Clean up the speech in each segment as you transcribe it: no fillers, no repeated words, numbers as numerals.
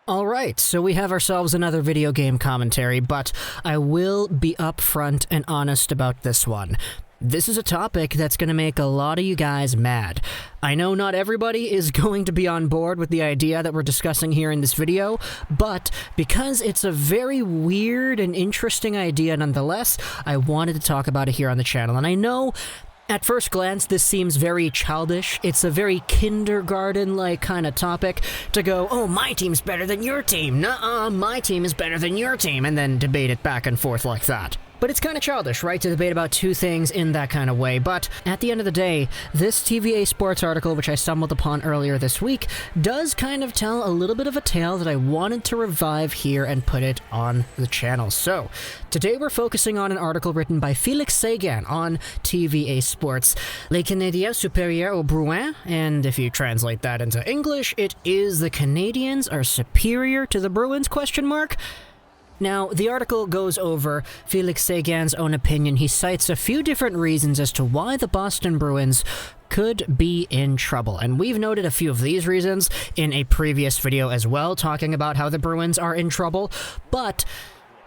Alright, so we have ourselves another video game commentary, but I will be upfront and honest about this one. This is a topic that's going to make a lot of you guys mad. I know not everybody is going to be on board with the idea that we're discussing here in this video, but because it's a very weird and interesting idea nonetheless, I wanted to talk about it here on the channel. And I know at first glance, this seems very childish. It's a very kindergarten-like kind of topic to go, oh, my team's better than your team. Nuh-uh, my team is better than your team, and then debate it back and forth like that. But it's kind of childish, right, to debate about two things in that kind of way. But at the end of the day, this TVA Sports article, which I stumbled upon earlier this week, does kind of tell a little bit of a tale that I wanted to revive here and put it on the channel. So, today we're focusing on an article written by Félix Séguin on TVA Sports. Les Canadiens supérieurs aux Bruins, and if you translate that into English, it is the Canadiens are superior to the Bruins, ? Now, the article goes over Félix Séguin's own opinion. He cites a few different reasons as to why the Boston Bruins could be in trouble. And we've noted a few of these reasons in a previous video as well, talking about how the Bruins are in trouble. But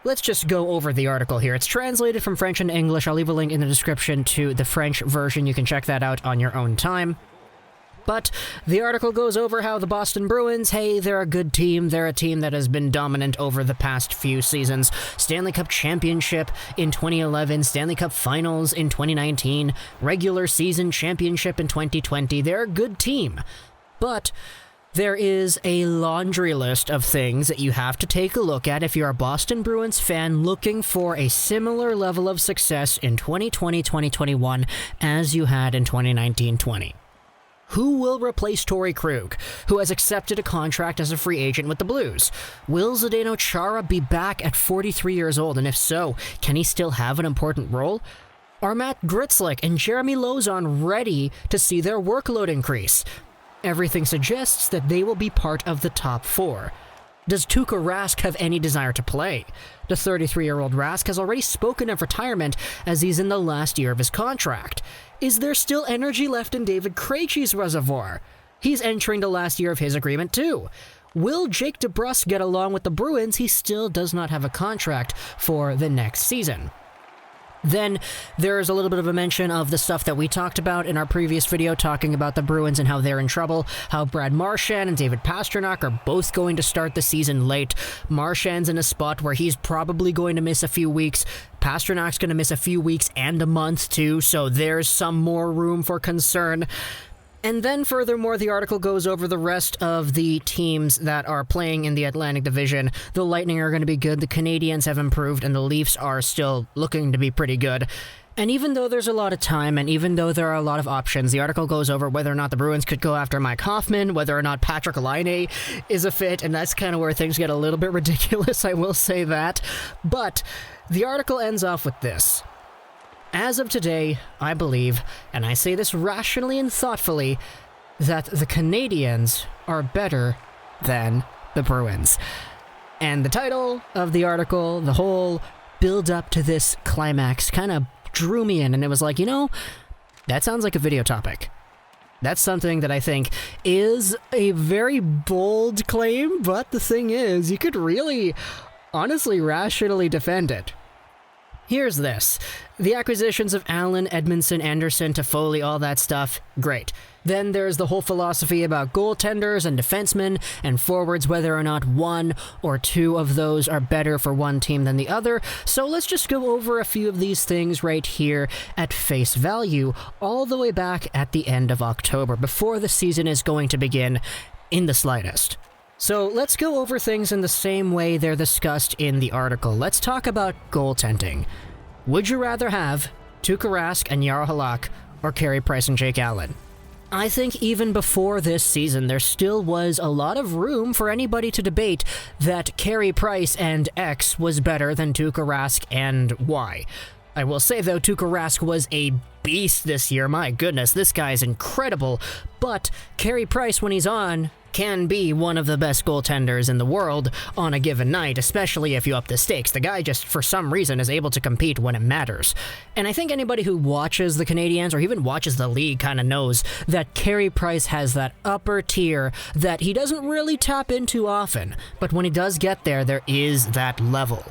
let's just go over the article here. It's translated from French into English. I'll leave a link in the description to the French version. You can check that out on your own time. But the article goes over how the Boston Bruins, hey, they're a good team. They're a team that has been dominant over the past few seasons. Stanley Cup Championship in 2011, Stanley Cup Finals in 2019, regular season championship in 2020. They're a good team. But there is a laundry list of things that you have to take a look at if you're a Boston Bruins fan looking for a similar level of success in 2020-2021 as you had in 2019-20. Who will replace Torey Krug, who has accepted a contract as a free agent with the Blues? Will Zdeno Chara be back at 43 years old, and if so, can he still have an important role? Are Matt Grzelcyk and Jeremy Lauzon ready to see their workload increase? Everything suggests that they will be part of the top four. Does Tuukka Rask have any desire to play? The 33-year-old Rask has already spoken of retirement as he's in the last year of his contract. Is there still energy left in David Krejci's reservoir? He's entering the last year of his agreement too. Will Jake DeBrusk get along with the Bruins? He still does not have a contract for the next season. Then there's a little bit of a mention of the stuff that we talked about in our previous video, talking about the Bruins and how they're in trouble, how Brad Marchand and David Pastrnak are both going to start the season late. Marchand's in a spot where he's probably going to miss a few weeks. Pasternak's going to miss a few weeks and a month too, so there's some more room for concern. And then furthermore, the article goes over the rest of the teams that are playing in the Atlantic Division. The Lightning are going to be good, the Canadiens have improved, and the Leafs are still looking to be pretty good. And even though there's a lot of time, and even though there are a lot of options, the article goes over whether or not the Bruins could go after Mike Hoffman, whether or not Patrick Laine is a fit, and that's kind of where things get a little bit ridiculous, I will say that. But the article ends off with this. As of today, I believe, and I say this rationally and thoughtfully, that the Canadiens are better than the Bruins. And the title of the article, the whole build-up to this climax, kind of drew me in, and it was like, you know, that sounds like a video topic. That's something that I think is a very bold claim, but the thing is, you could really, honestly, rationally defend it. Here's this. The acquisitions of Allen, Edmundson, Anderson, Toffoli, all that stuff, great. Then there's the whole philosophy about goaltenders and defensemen and forwards, whether or not one or two of those are better for one team than the other. So let's just go over a few of these things right here at face value, all the way back at the end of October, before the season is going to begin in the slightest. So let's go over things in the same way they're discussed in the article. Let's talk about goaltending. Would you rather have Tuukka Rask and Jaro Halak or Carey Price and Jake Allen? I think even before this season, there still was a lot of room for anybody to debate that Carey Price and X was better than Tuukka Rask and Y. I will say, though, Tuukka Rask was a beast this year. My goodness, this guy is incredible. But Carey Price, when he's on, can be one of the best goaltenders in the world on a given night, especially if you up the stakes. The guy just, for some reason, is able to compete when it matters. And I think anybody who watches the Canadiens or even watches the league kind of knows that Carey Price has that upper tier that he doesn't really tap into often, but when he does get there, there is that level.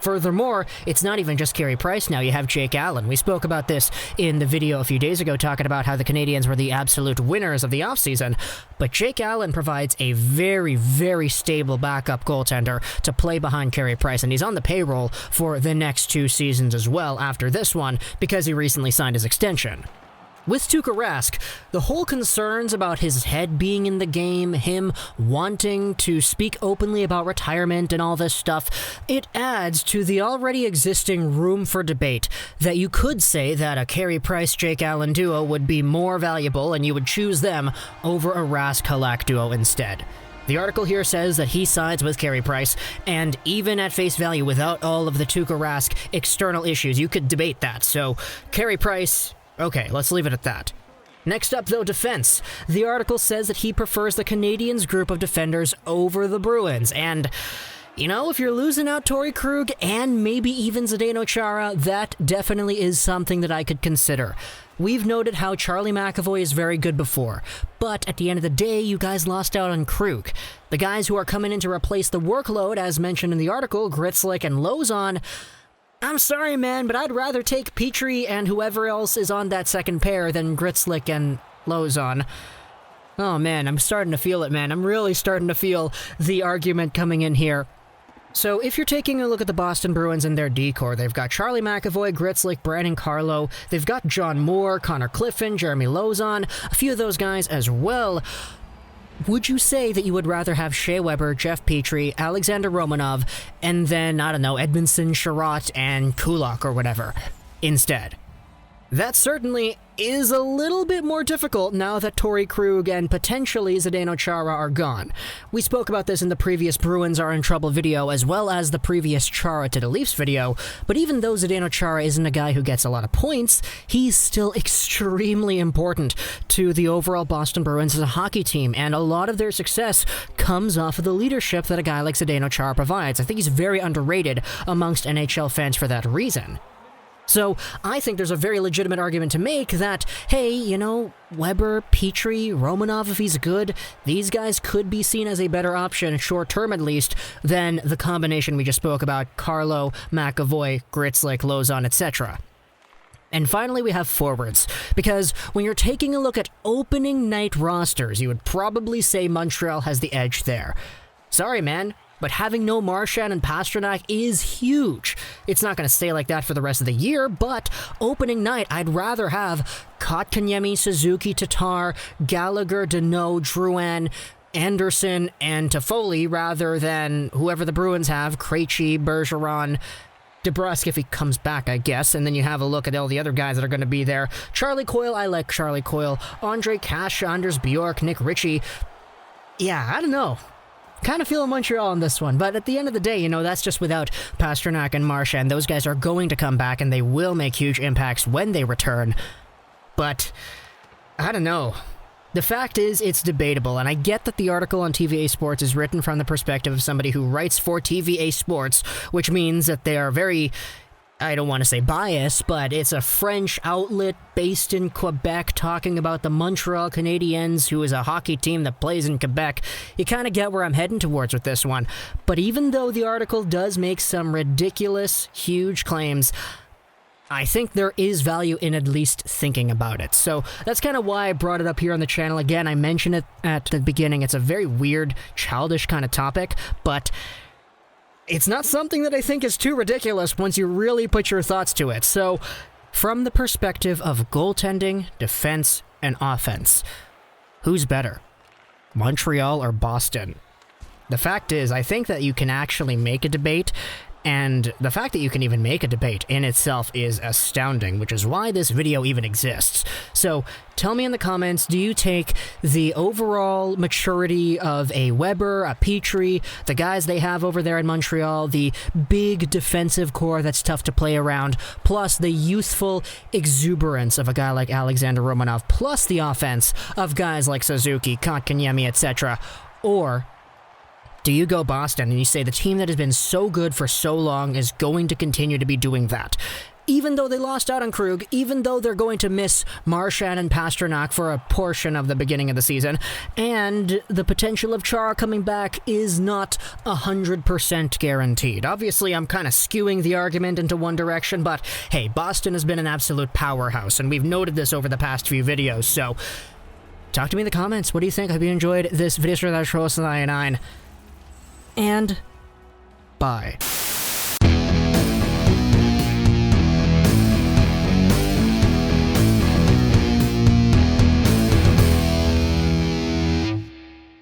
Furthermore, it's not even just Carey Price now, you have Jake Allen. We spoke about this in the video a few days ago, talking about how the Canadiens were the absolute winners of the offseason, but Jake Allen provides a very, very stable backup goaltender to play behind Carey Price, and he's on the payroll for the next 2 seasons as well after this one, because he recently signed his extension. With Tuukka Rask, the whole concerns about his head being in the game, him wanting to speak openly about retirement and all this stuff, it adds to the already existing room for debate that you could say that a Carey Price-Jake Allen duo would be more valuable and you would choose them over a Rask-Halak duo instead. The article here says that he sides with Carey Price, and even at face value, without all of the Tuukka Rask external issues, you could debate that. So, Carey Price... okay, let's leave it at that. Next up, though, defense. The article says that he prefers the Canadiens' group of defenders over the Bruins, and, you know, if you're losing out Torey Krug and maybe even Zdeno Chara, that definitely is something that I could consider. We've noted how Charlie McAvoy is very good before, but at the end of the day, you guys lost out on Krug. The guys who are coming in to replace the workload, as mentioned in the article, Gritslick and Lozon, I'm sorry, man, but I'd rather take Petrie and whoever else is on that second pair than Gritslick and Lozon. Oh, man, I'm starting to feel it, man. I'm really starting to feel the argument coming in here. So if you're taking a look at the Boston Bruins and their D-core, they've got Charlie McAvoy, Gritslick, Brandon Carlo, they've got John Moore, Connor Clifton, Jeremy Lozon, a few of those guys as well. Would you say that you would rather have Shea Weber, Jeff Petrie, Alexander Romanov, and then, I don't know, Edmundson, Sherratt, and Kulak or whatever instead? That certainly is a little bit more difficult now that Torey Krug and potentially Zdeno Chara are gone. We spoke about this in the previous Bruins Are in Trouble video as well as the previous Chara to the Leafs video, but even though Zdeno Chara isn't a guy who gets a lot of points, he's still extremely important to the overall Boston Bruins as a hockey team, and a lot of their success comes off of the leadership that a guy like Zdeno Chara provides. I think he's very underrated amongst NHL fans for that reason. So, I think there's a very legitimate argument to make that, hey, you know, Weber, Petrie, Romanov, if he's good, these guys could be seen as a better option, short-term at least, than the combination we just spoke about, Carlo, McAvoy, Gritslick, Lozon, etc. And finally, we have forwards, because when you're taking a look at opening night rosters, you would probably say Montreal has the edge there. Sorry, man. But having no Marchand and Pastrnak is huge. It's not going to stay like that for the rest of the year, but opening night, I'd rather have Kotkaniemi, Suzuki, Tatar, Gallagher, Deneau, Drouin, Anderson, and Toffoli rather than whoever the Bruins have, Krejci, Bergeron, DeBrusk if he comes back, I guess, and then you have a look at all the other guys that are going to be there. Charlie Coyle, I like Charlie Coyle. Andre Cash, Anders Bjork, Nick Ritchie. Yeah, I don't know. Kind of feeling Montreal on this one, but at the end of the day, you know, that's just without Pastrnak and Marchand. Those guys are going to come back, and they will make huge impacts when they return. But, I don't know. The fact is, it's debatable, and I get that the article on TVA Sports is written from the perspective of somebody who writes for TVA Sports, which means that they are very... I don't want to say biased, but it's a French outlet based in Quebec talking about the Montreal Canadiens, who is a hockey team that plays in Quebec. You kind of get where I'm heading towards with this one. But even though the article does make some ridiculous, huge claims, I think there is value in at least thinking about it. So that's kind of why I brought it up here on the channel. Again, I mentioned it at the beginning. It's a very weird, childish kind of topic, but... it's not something that I think is too ridiculous once you really put your thoughts to it. So, from the perspective of goaltending, defense, and offense, who's better? Montreal or Boston? The fact is, I think that you can actually make a debate, And the fact that you can even make a debate in itself is astounding, which is why this video even exists. So tell me in the comments, do you take the overall maturity of a Weber, a Petrie, the guys they have over there in Montreal, the big defensive core that's tough to play around, plus the youthful exuberance of a guy like Alexander Romanov, plus the offense of guys like Suzuki, Kotkaniemi, etc., or do you go Boston and you say the team that has been so good for so long is going to continue to be doing that? Even though they lost out on Krug, even though they're going to miss Marchand and Pastrnak for a portion of the beginning of the season, and the potential of Chara coming back is not 100% guaranteed. Obviously, I'm kind of skewing the argument into one direction, but hey, Boston has been an absolute powerhouse, and we've noted this over the past few videos, so talk to me in the comments. What do you think? I hope you enjoyed this video. And bye.